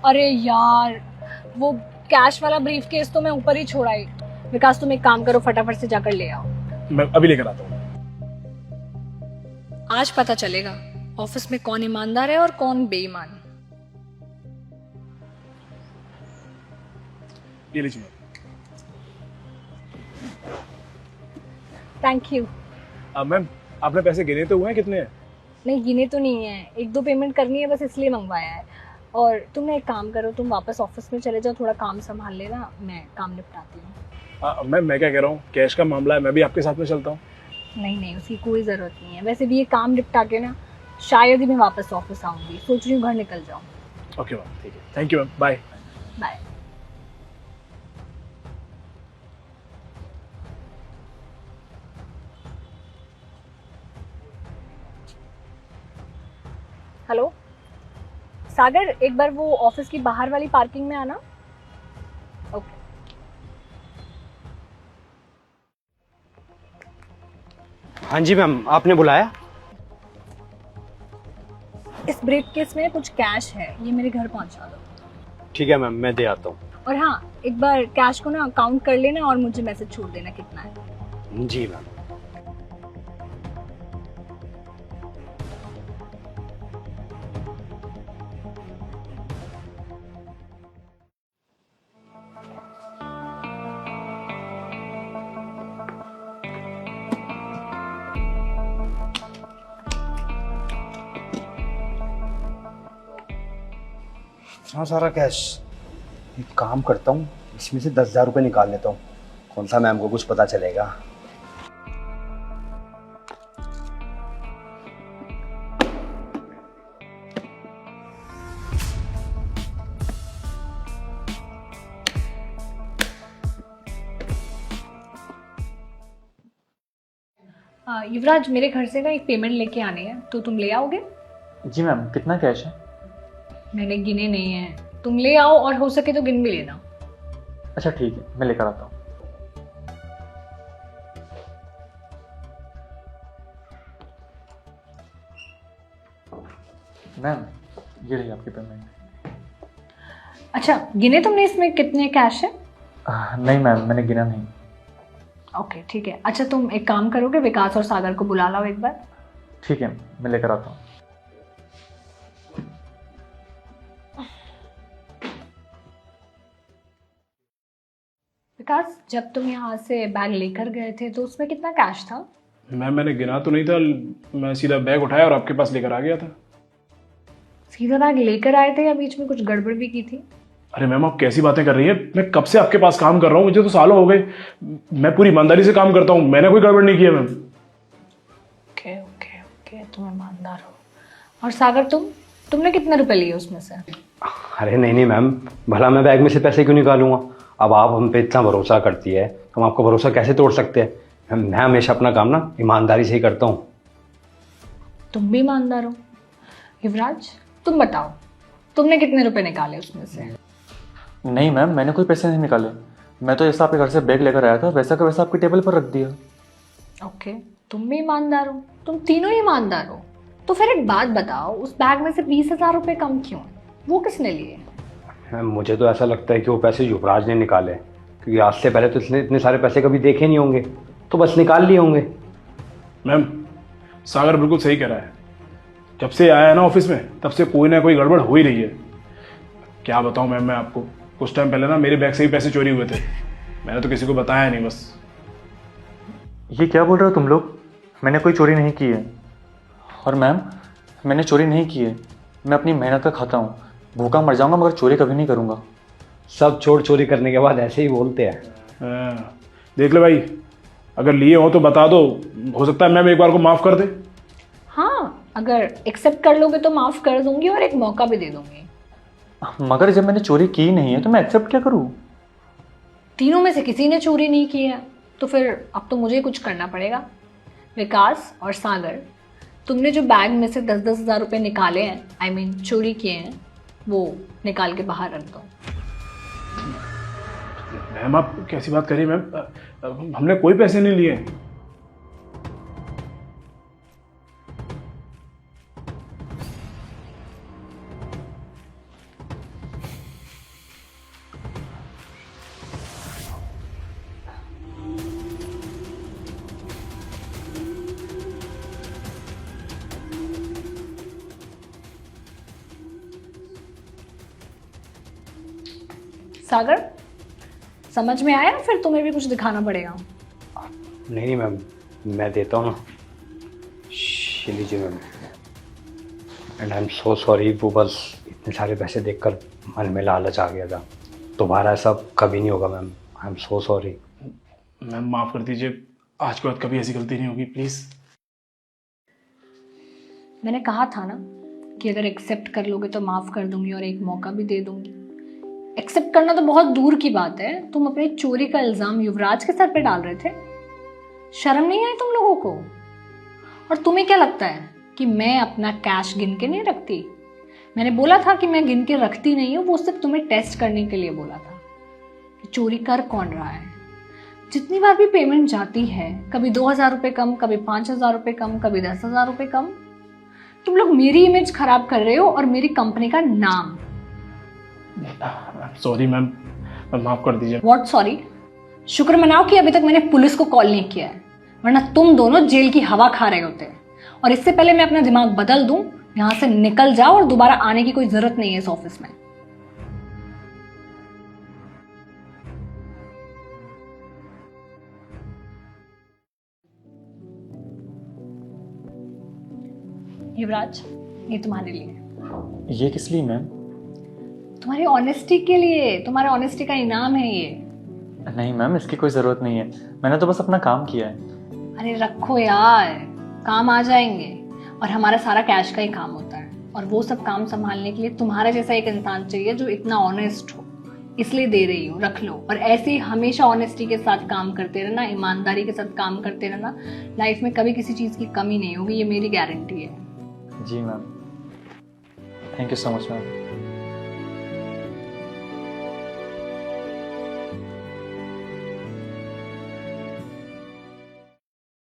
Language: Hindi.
अरे यार, वो कैश वाला ब्रीफ केस तो मैं ऊपर ही छोड़ा ही। विकास तुम एक काम करो, फटाफट से जाकर ले आओ। मैं अभी लेकर आता हूँ। आज पता चलेगा ऑफिस में कौन ईमानदार है और कौन बेईमान। ये लीजिए। Thank you. मैम, आपने पैसे गिने तो हुए हैं? कितने हैं? नहीं, गिने तो नहीं है, एक दो पेमेंट करनी है बस, इसलिए मंगवाया है। और तुम एक काम करो, तुम वापस ऑफिस में चले जाओ, थोड़ा काम संभाल लेना, मैं काम निपटाती हूँ। मैम, मैं क्या कह रहा हूँ, कैश का मामला है, मैं भी आपके साथ में चलता हूँ। नहीं नहीं, उसकी कोई ज़रूरत नहीं है। वैसे भी ये काम निपटा के ना शायद ही मैं वापस ऑफिस आऊँगी, सोच रही हूँ घर निकल जाऊँ। ओके मैम, ठीक है, thank you ma'am, bye. Bye. Hello Sagar, एक बार वो ऑफिस की बाहर वाली पार्किंग में आना। ओके। हाँ जी मैम, आपने बुलाया? इस ब्रीफ केस में कुछ कैश है, ये मेरे घर पहुंचा दो। ठीक है मैम, मैं दे आता हूँ। और हाँ, एक बार कैश को ना काउंट कर लेना और मुझे मैसेज छोड़ देना कितना है। जी मैम। हाँ, सारा कैश। एक काम करता हूँ, इसमें से 10,000 रुपये निकाल लेता हूँ। कौन सा मैम को कुछ पता चलेगा। युवराज, मेरे घर से ना एक पेमेंट लेके आनी है, तो तुम ले आओगे? जी मैम, कितना कैश है? मैंने गिने नहीं है, तुम ले आओ और हो सके तो गिन भी लेना। अच्छा ठीक है, मैं लेकर आता हूँ। मैम, ये रही आपकी पेमेंट। अच्छा, गिने तुमने इसमें कितने कैश है? नहीं मैम, मैंने गिना नहीं। ओके ठीक है। अच्छा, तुम एक काम करोगे, विकास और सागर को बुला लाओ एक बार। ठीक है, मैं लेकर आता हूँ। विकास, जब तुम यहाँ से बैग लेकर गए थे तो उसमें कितना कैश था? मैम, मैंने गिना तो नहीं था, मैं सीधा बैग उठाया और आपके पास लेकर आ गया था। सीधा बैग लेकर आए थे या बीच में कुछ गड़बड़ भी की थी? अरे मैम, आप कैसी बातें कर रही हैं? मैं कब से आपके पास काम कर रहा हूँ, मुझे तो सालों हो गए। मैं पूरी ईमानदारी से काम करता हूँ, मैंने कोई गड़बड़ नहीं किया मैम। ओके ओके ओके, तुम ईमानदार हो। और सागर, तुमने कितने रुपए लिए उसमें से? अरे नहीं नहीं मैम, भला मैं बैग में से पैसे क्यों निकालूंगा। अब आप हम पे इतना भरोसा करती है, तो हम आपका भरोसा कैसे तोड़ सकते हैं। मैं हमेशा अपना काम ना ईमानदारी से ही करता हूँ। तुम भी ईमानदार हो। युवराज, तुम बताओ, तुमने कितने रुपए निकाले उसमें से? नहीं मैम, मैंने कोई पैसे नहीं निकाले। मैं तो जैसा आपके घर से बैग लेकर आया था वैसा का वैसा आपकी टेबल पर रख दिया। ओके, तुम भी ईमानदार हो, तुम तीनों ही ईमानदार हो। तो फिर एक बात बताओ, उस बैग में से 20,000 रुपये कम क्यों है? वो किसने लिए? मैम, मुझे तो ऐसा लगता है कि वो पैसे युवराज ने निकाले, क्योंकि आज से पहले तो इसने इतने सारे पैसे कभी देखे नहीं होंगे, तो बस निकाल लिए होंगे। मैम, सागर बिल्कुल सही कह रहा है। जब से आया है ना ऑफिस में, तब से कोई ना कोई गड़बड़ हो ही रही है। क्या बताऊं मैम, मैं आपको कुछ टाइम पहले ना मेरे बैग से ही पैसे चोरी हुए थे। मैंने तो किसी को बताया नहीं बस। ये क्या बोल रहे हो तुम लोग? मैंने कोई चोरी नहीं की है। और मैम, मैंने चोरी नहीं की है। मैं अपनी मेहनत का खाता हूँ, भूखा मर जाऊंगा मगर चोरी कभी नहीं करूँगा। सब चोर चोरी करने के बाद ऐसे ही बोलते हैं। देख ले भाई, अगर लिए हो तो बता दो, हो सकता है मैम एक बार को माफ़ कर दे। हाँ, अगर एक्सेप्ट कर लोगे तो माफ कर दूंगी और एक मौका भी दे दूंगी। मगर जब मैंने चोरी की नहीं है तो मैं एक्सेप्ट क्या करूँ? तीनों में से किसी ने चोरी नहीं की है, तो फिर अब तो मुझे कुछ करना पड़ेगा। विकास और सागर, तुमने जो बैग में से 10-10 हज़ार रुपये निकाले हैं, आई मीन चोरी किए हैं, वो निकाल के बाहर रख दो। मैम, आप कैसी बात करिए मैम, हमने कोई पैसे नहीं लिए। सागर, समझ में आया? फिर तुम्हें भी कुछ दिखाना पड़ेगा। नहीं मैम, मैं देता हूँ ना। ये लीजिए ma'am. And I am so sorry, वो बस इतने सारे पैसे देखकर मन में लालच आ गया था। दोबारा ऐसा कभी नहीं होगा ma'am. I am so sorry. Ma'am माफ़ कर दीजिए, आज के बाद कभी ऐसी गलती नहीं होगी, प्लीज़। मैंने कहा था ना कि अगर एक्सेप्ट कर लोगे तो माफ़ कर दूंगी और एक मौका भी दे दूंगी। एक्सेप्ट करना तो बहुत दूर की बात है, तुम अपनी चोरी का इल्ज़ाम युवराज के सर पे डाल रहे थे। शर्म नहीं आई तुम लोगों को? और तुम्हें क्या लगता है कि मैं अपना कैश गिन के नहीं रखती? मैंने बोला था कि मैं गिन के रखती नहीं हूँ, वो सिर्फ तुम्हें टेस्ट करने के लिए बोला था कि चोरी कर कौन रहा है। जितनी बार भी पेमेंट जाती है, कभी 2,000 रुपये कम, कभी 5,000 रुपये कम, कभी 10,000 रुपये कम, तुम लोग मेरी इमेज खराब कर रहे हो और मेरी कंपनी का नाम। सॉरी मैम, माफ़ कर दीजिए। What sorry? शुक्र मनाओ कि अभी तक मैंने पुलिस को कॉल नहीं किया है, वरना तुम दोनों जेल की हवा खा रहे होते। और इससे पहले मैं अपना दिमाग बदल दूं, यहां से निकल जाओ और दोबारा आने की कोई जरूरत नहीं है इस ऑफिस में। युवराज, ये तुम्हारे लिए। ये किस लिए मैम? तुम्हारी ऑनेस्टी के लिए, तुम्हारे ऑनेस्टी का इनाम है ये। नहीं मैम, इसकी कोई ज़रूरत नहीं है, मैंने तो बस अपना काम किया है। अरे रखो यार, काम आ जाएंगे। और हमारा सारा कैश का ही काम होता है, और वो सब काम संभालने के लिए तुम्हारा जैसा एक इंसान चाहिए जो इतना ऑनेस्ट हो। इसलिए दे रही हूँ, रख लो। और ऐसे ही हमेशा ऑनेस्टी के साथ काम करते रहना, ईमानदारी के साथ काम करते रहना। लाइफ में कभी किसी चीज़ की कमी नहीं होगी, ये मेरी गारंटी है। जी ma'am, thank you so much ma'am.